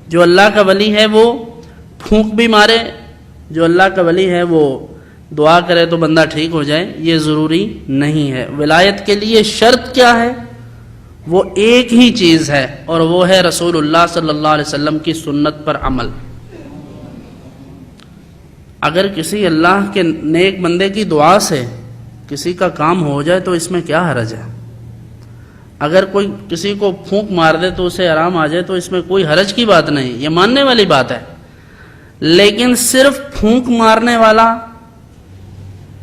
جو اللہ کا ولی ہے وہ پھونک بھی مارے، جو اللہ کا ولی ہے وہ دعا کرے تو بندہ ٹھیک ہو جائے، یہ ضروری نہیں ہے۔ ولایت کے لیے شرط کیا ہے؟ وہ ایک ہی چیز ہے، اور وہ ہے رسول اللہ صلی اللہ علیہ وسلم کی سنت پر عمل۔ اگر کسی اللہ کے نیک بندے کی دعا سے کسی کا کام ہو جائے تو اس میں کیا حرج ہے؟ اگر کوئی کسی کو پھونک مار دے تو اسے آرام آ جائے تو اس میں کوئی حرج کی بات نہیں، یہ ماننے والی بات ہے۔ لیکن صرف پھونک مارنے والا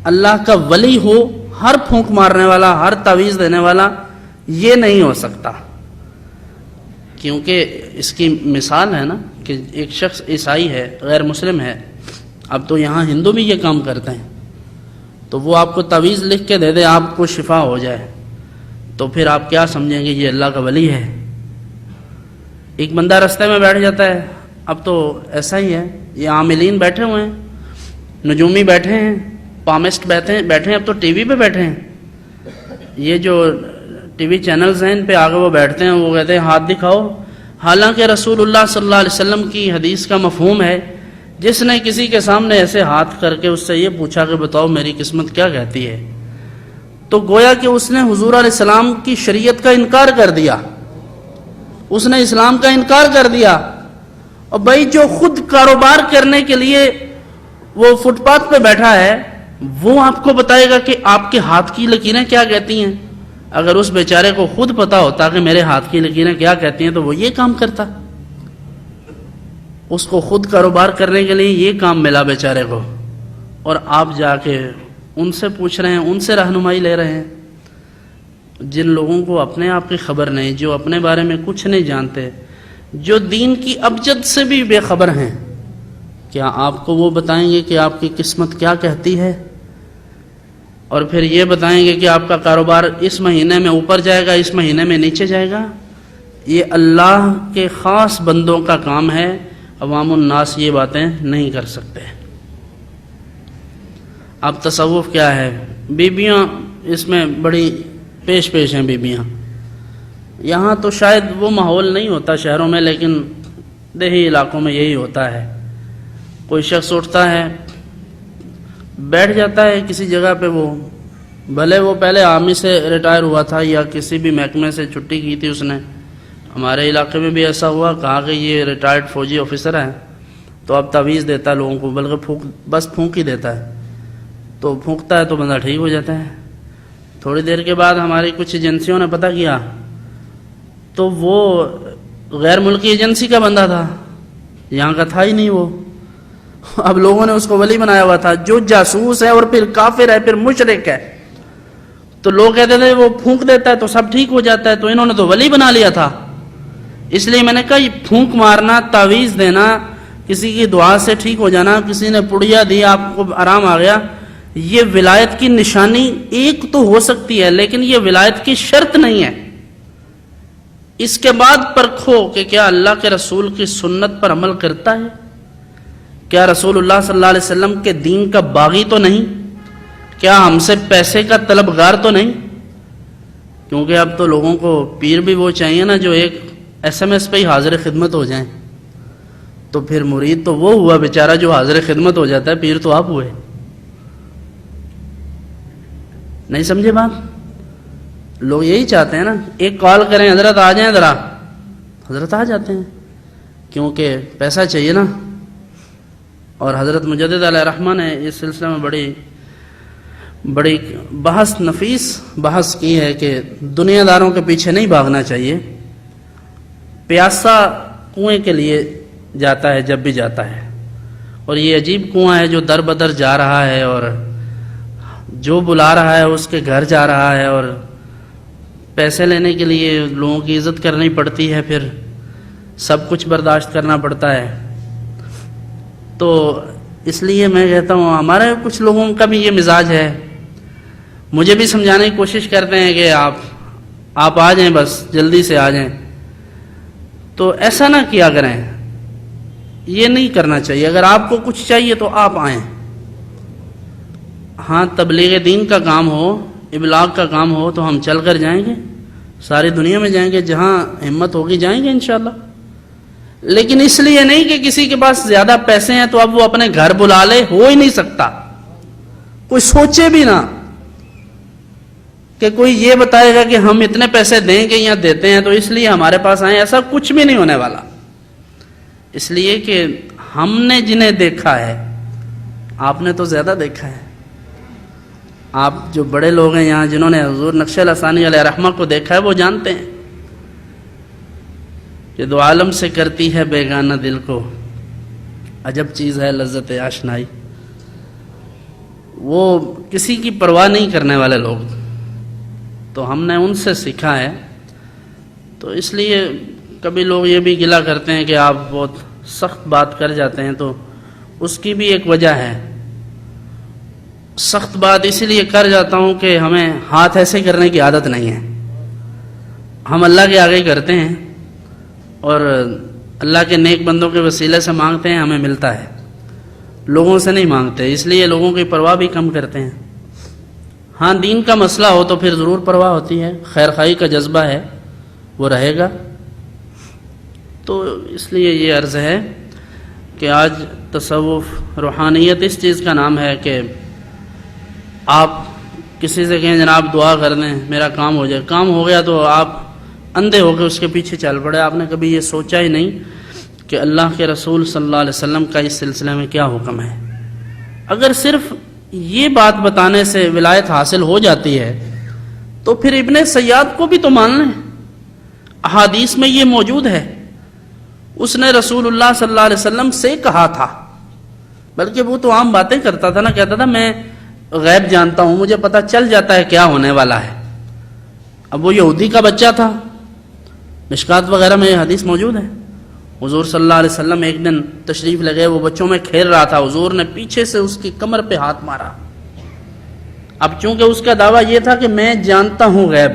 اللہ کا ولی ہو، ہر پھونک مارنے والا، ہر تعویذ دینے والا، یہ نہیں ہو سکتا۔ کیونکہ اس کی مثال ہے نا کہ ایک شخص عیسائی ہے، غیر مسلم ہے، اب تو یہاں ہندو بھی یہ کام کرتے ہیں، تو وہ آپ کو تعویذ لکھ کے دے دے آپ کو شفا ہو جائے، تو پھر آپ کیا سمجھیں گے یہ اللہ کا ولی ہے؟ ایک بندہ رستے میں بیٹھ جاتا ہے، اب تو ایسا ہی ہے، یہ عاملین بیٹھے ہوئے ہیں، نجومی بیٹھے ہیں، پامسٹ بیٹھے ہیں، اب تو ٹی وی پہ بیٹھے ہیں، یہ جو ٹی وی چینلز ہیں ان پہ آگے وہ بیٹھتے ہیں، وہ کہتے ہیں ہاتھ دکھاؤ، حالانکہ رسول اللہ صلی اللہ علیہ وسلم کی حدیث کا مفہوم ہے جس نے کسی کے سامنے ایسے ہاتھ کر کے اس سے یہ پوچھا کہ بتاؤ میری قسمت کیا کہتی ہے، تو گویا کہ اس نے حضور علیہ السلام کی شریعت کا انکار کر دیا، اس نے اسلام کا انکار کر دیا۔ اور بھائی جو خود کاروبار کرنے کے لیے وہ فٹ پاتھ پہ بیٹھا ہے وہ آپ کو بتائے گا کہ آپ کے ہاتھ کی لکیریں کیا کہتی ہیں؟ اگر اس بیچارے کو خود پتا ہوتا کہ میرے ہاتھ کی لکیریں کیا کہتی ہیں تو وہ یہ کام کرتا، اس کو خود کاروبار کرنے کے لیے یہ کام ملا بیچارے کو، اور آپ جا کے ان سے پوچھ رہے ہیں، ان سے رہنمائی لے رہے ہیں۔ جن لوگوں کو اپنے آپ کی خبر نہیں، جو اپنے بارے میں کچھ نہیں جانتے، جو دین کی ابجد سے بھی بے خبر ہیں، کیا آپ کو وہ بتائیں گے کہ آپ کی قسمت کیا کہتی ہے؟ اور پھر یہ بتائیں گے کہ آپ کا کاروبار اس مہینے میں اوپر جائے گا، اس مہینے میں نیچے جائے گا؟ یہ اللہ کے خاص بندوں کا کام ہے، عوام الناس یہ باتیں نہیں کر سکتے۔ اب تصوف کیا ہے؟ بیبیاں اس میں بڑی پیش ہیں، بیبیاں یہاں تو شاید وہ ماحول نہیں ہوتا شہروں میں، لیکن دیہی علاقوں میں یہی ہوتا ہے۔ کوئی شخص اٹھتا ہے، بیٹھ جاتا ہے کسی جگہ پہ، وہ بھلے وہ پہلے آرمی سے ریٹائر ہوا تھا یا کسی بھی محکمے سے چھٹی کی تھی اس نے، ہمارے علاقے میں بھی ایسا ہوا، کہا کہ یہ ریٹائرڈ فوجی آفیسر ہے، تو اب تعویذ دیتا ہے لوگوں کو، بلکہ بس پھونک ہی دیتا ہے، تو پھونکتا ہے تو بندہ ٹھیک ہو جاتا ہے۔ تھوڑی دیر کے بعد ہماری کچھ ایجنسیوں نے پتہ کیا تو وہ غیر ملکی ایجنسی کا بندہ تھا، یہاں کا تھا ہی نہیں وہ، اب لوگوں نے اس کو ولی بنایا ہوا تھا، جو جاسوس ہے اور پھر کافر ہے، پھر مشرک ہے، تو لوگ کہتے تھے وہ پھونک دیتا ہے تو سب ٹھیک ہو جاتا ہے، تو انہوں نے تو ولی بنا لیا تھا۔ اس لیے میں نے کہا یہ پھونک مارنا، تعویذ دینا، کسی کی دعا سے ٹھیک ہو جانا، کسی نے پڑیا دی آپ کو آرام آ گیا، یہ ولایت کی نشانی ایک تو ہو سکتی ہے، لیکن یہ ولایت کی شرط نہیں ہے۔ اس کے بعد پرکھو کہ کیا اللہ کے رسول کی سنت پر عمل کرتا ہے، کیا رسول اللہ صلی اللہ علیہ وسلم کے دین کا باغی تو نہیں، کیا ہم سے پیسے کا طلبگار تو نہیں؟ کیونکہ اب تو لوگوں کو پیر بھی وہ چاہیے نا جو ایک ایس ایم ایس پہ ہی حاضر خدمت ہو جائیں، تو پھر مرید تو وہ ہوا بیچارہ جو حاضر خدمت ہو جاتا ہے، پیر تو آپ ہوئے۔ نہیں سمجھے بات؟ لوگ یہی چاہتے ہیں نا، ایک کال کریں حضرت آ جائیں ذرا، حضرت آ جاتے ہیں، کیونکہ پیسہ چاہیے نا۔ اور حضرت مجدد علیہ الرحمہ نے اس سلسلے میں بڑی بحث، نفیس بحث کی ہے کہ دنیا داروں کے پیچھے نہیں بھاگنا چاہیے۔ پیاسا کنویں کے لیے جاتا ہے جب بھی جاتا ہے، اور یہ عجیب کنواں ہے جو در بدر جا رہا ہے، اور جو بلا رہا ہے اس کے گھر جا رہا ہے، اور پیسے لینے کے لیے لوگوں کی عزت کرنی پڑتی ہے، پھر سب کچھ برداشت کرنا پڑتا ہے۔ تو اس لیے میں کہتا ہوں ہمارے کچھ لوگوں کا بھی یہ مزاج ہے، مجھے بھی سمجھانے کی کوشش کرتے ہیں کہ آپ آ جائیں، بس جلدی سے آ جائیں، تو ایسا نہ کیا کریں، یہ نہیں کرنا چاہیے۔ اگر آپ کو کچھ چاہیے تو آپ آئیں، ہاں تبلیغ دین کا کام ہو، ابلاغ کا کام ہو تو ہم چل کر جائیں گے، ساری دنیا میں جائیں گے، جہاں ہمت ہوگی جائیں گے انشاءاللہ۔ لیکن اس لیے نہیں کہ کسی کے پاس زیادہ پیسے ہیں تو اب وہ اپنے گھر بلا لے، ہو ہی نہیں سکتا. کوئی سوچے بھی نہ کہ کوئی یہ بتائے گا کہ ہم اتنے پیسے دیں گے یا دیتے ہیں تو اس لیے ہمارے پاس آئیں، ایسا کچھ بھی نہیں ہونے والا. اس لیے کہ ہم نے جنہیں دیکھا ہے، آپ نے تو زیادہ دیکھا ہے. آپ جو بڑے لوگ ہیں یہاں جنہوں نے حضور نقش ثانی علیہ رحمہ کو دیکھا ہے وہ جانتے ہیں کہ دو عالم سے کرتی ہے بیگانہ دل کو، عجب چیز ہے لذت آشنائی. وہ کسی کی پرواہ نہیں کرنے والے لوگ، تو ہم نے ان سے سیکھا ہے. تو اس لیے کبھی لوگ یہ بھی گلہ کرتے ہیں کہ آپ بہت سخت بات کر جاتے ہیں، تو اس کی بھی ایک وجہ ہے. سخت بات اسی لیے کر جاتا ہوں کہ ہمیں ہاتھ ایسے کرنے کی عادت نہیں ہے. ہم اللہ کے آگے کرتے ہیں اور اللہ کے نیک بندوں کے وسیلے سے مانگتے ہیں، ہمیں ملتا ہے، لوگوں سے نہیں مانگتے. اس لیے لوگوں کی پرواہ بھی کم کرتے ہیں. ہاں دین کا مسئلہ ہو تو پھر ضرور پرواہ ہوتی ہے، خیر خواہی کا جذبہ ہے وہ رہے گا. تو اس لیے یہ عرض ہے کہ آج تصوف روحانیت اس چیز کا نام ہے کہ آپ کسی سے کہیں جناب دعا کر دیں میرا کام ہو جائے، کام ہو گیا تو آپ اندھے ہو کے اس کے پیچھے چل پڑے. آپ نے کبھی یہ سوچا ہی نہیں کہ اللہ کے رسول صلی اللہ علیہ وسلم کا اس سلسلے میں کیا حکم ہے. اگر صرف یہ بات بتانے سے ولایت حاصل ہو جاتی ہے تو پھر ابن سیاد کو بھی تو مان لیں. احادیث میں یہ موجود ہے، اس نے رسول اللہ صلی اللہ علیہ وسلم سے کہا تھا، بلکہ وہ تو عام باتیں کرتا تھا نا، کہتا تھا میں غیب جانتا ہوں، مجھے پتہ چل جاتا ہے کیا ہونے والا ہے. اب وہ یہودی کا بچہ تھا، مشکات وغیرہ میں یہ حدیث موجود ہے. حضور صلی اللہ علیہ وسلم ایک دن تشریف لگے، وہ بچوں میں کھیل رہا تھا، حضور نے پیچھے سے اس کی کمر پہ ہاتھ مارا. اب چونکہ اس کا دعویٰ یہ تھا کہ میں جانتا ہوں غیب،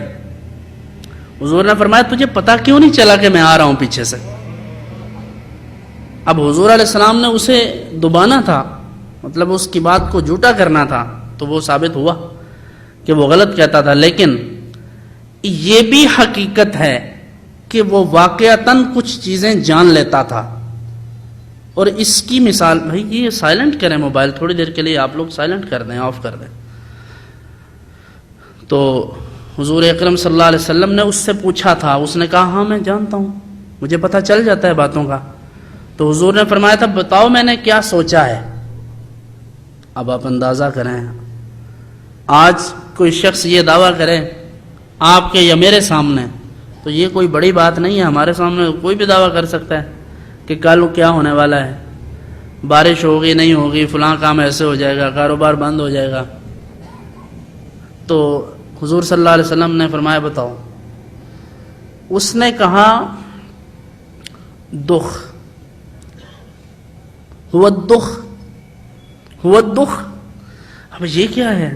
حضور نے فرمایا تجھے پتہ کیوں نہیں چلا کہ میں آ رہا ہوں پیچھے سے. اب حضور علیہ السلام نے اسے دبانا تھا، مطلب اس کی بات کو جھوٹا کرنا تھا، تو وہ ثابت ہوا کہ وہ غلط کہتا تھا. لیکن یہ بھی حقیقت ہے کہ وہ واقعتاً کچھ چیزیں جان لیتا تھا. اور اس کی مثال، بھائی یہ سائلنٹ کریں موبائل تھوڑی دیر کے لیے، آپ لوگ سائلنٹ کر دیں، آف کر دیں. تو حضور اکرم صلی اللہ علیہ وسلم نے اس سے پوچھا تھا، اس نے کہا ہاں میں جانتا ہوں، مجھے پتہ چل جاتا ہے باتوں کا. تو حضور نے فرمایا تھا بتاؤ میں نے کیا سوچا ہے. اب آپ اندازہ کریں، آج کوئی شخص یہ دعویٰ کرے آپ کے یا میرے سامنے، تو یہ کوئی بڑی بات نہیں ہے. ہمارے سامنے کوئی بھی دعویٰ کر سکتا ہے کہ کل کیا ہونے والا ہے، بارش ہوگی نہیں ہوگی، فلاں کام ایسے ہو جائے گا، کاروبار بند ہو جائے گا. تو حضور صلی اللہ علیہ وسلم نے فرمایا بتاؤ. اس نے کہا دخ، هو الدخ، هو الدخ. اب یہ کیا ہے؟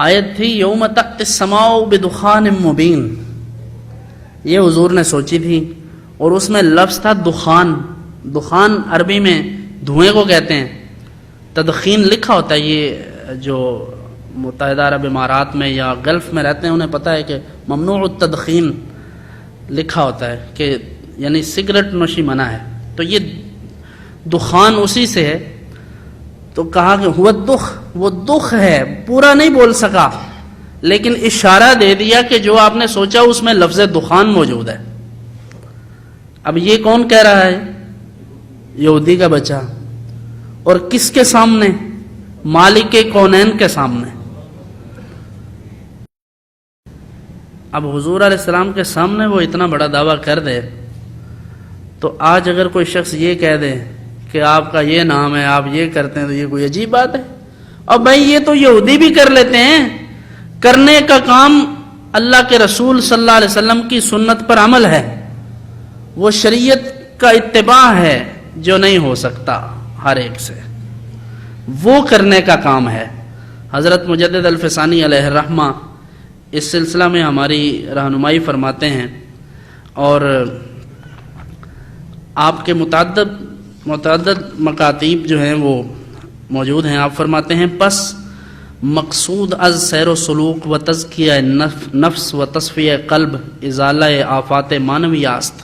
آیت تھی یوم تأتی السماء بدخان مبین، یہ حضور نے سوچی تھی، اور اس میں لفظ تھا دخان. دخان عربی میں دھوئیں کو کہتے ہیں، تدخین لکھا ہوتا ہے. یہ جو متحدہ عرب امارات میں یا گلف میں رہتے ہیں انہیں پتہ ہے کہ ممنوع التدخین لکھا ہوتا ہے، کہ یعنی سگریٹ نوشی منع ہے. تو یہ دخان اسی سے ہے. تو کہا کہ ہوا دخ، وہ دخ ہے. پورا نہیں بول سکا لیکن اشارہ دے دیا کہ جو آپ نے سوچا اس میں لفظ دخان موجود ہے. اب یہ کون کہہ رہا ہے؟ یہودی کا بچہ. اور کس کے سامنے؟ مالک کونین کے سامنے. اب حضور علیہ السلام کے سامنے وہ اتنا بڑا دعویٰ کر دے تو آج اگر کوئی شخص یہ کہہ دے کہ آپ کا یہ نام ہے، آپ یہ کرتے ہیں، تو یہ کوئی عجیب بات ہے. اور بھائی یہ تو یہودی بھی کر لیتے ہیں. کرنے کا کام اللہ کے رسول صلی اللہ علیہ وسلم کی سنت پر عمل ہے، وہ شریعت کا اتباع ہے جو نہیں ہو سکتا ہر ایک سے، وہ کرنے کا کام ہے. حضرت مجدد الفسانی علیہ الرحمہ اس سلسلہ میں ہماری رہنمائی فرماتے ہیں، اور آپ کے متعدد مکاتیب جو ہیں وہ موجود ہیں. آپ فرماتے ہیں پس مقصود از سیر و سلوک و تزکیہ نفس و تصفیہ قلب ازالہ آفات معنوی است.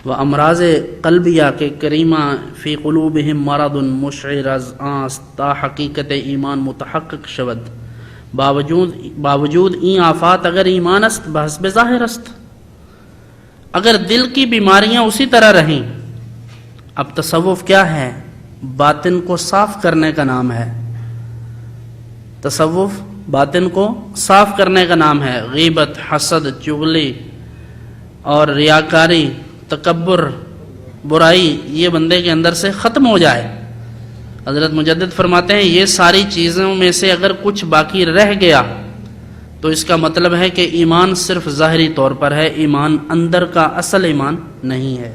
و امراض قلبیہ کے کریمہ فی قلوبہم مرض مشعر از آنست تا حقیقت ایمان متحقق شود باوجود این آفات اگر ایمان است بحسب ظاہر است. اگر دل کی بیماریاں اسی طرح رہیں. اب تصوف کیا ہے؟ باطن کو صاف کرنے کا نام ہے. تصوف باطن کو صاف کرنے کا نام ہے. غیبت، حسد، چغلی اور ریاکاری، تکبر، برائی یہ بندے کے اندر سے ختم ہو جائے. حضرت مجدد فرماتے ہیں یہ ساری چیزوں میں سے اگر کچھ باقی رہ گیا تو اس کا مطلب ہے کہ ایمان صرف ظاہری طور پر ہے، ایمان اندر کا اصل ایمان نہیں ہے.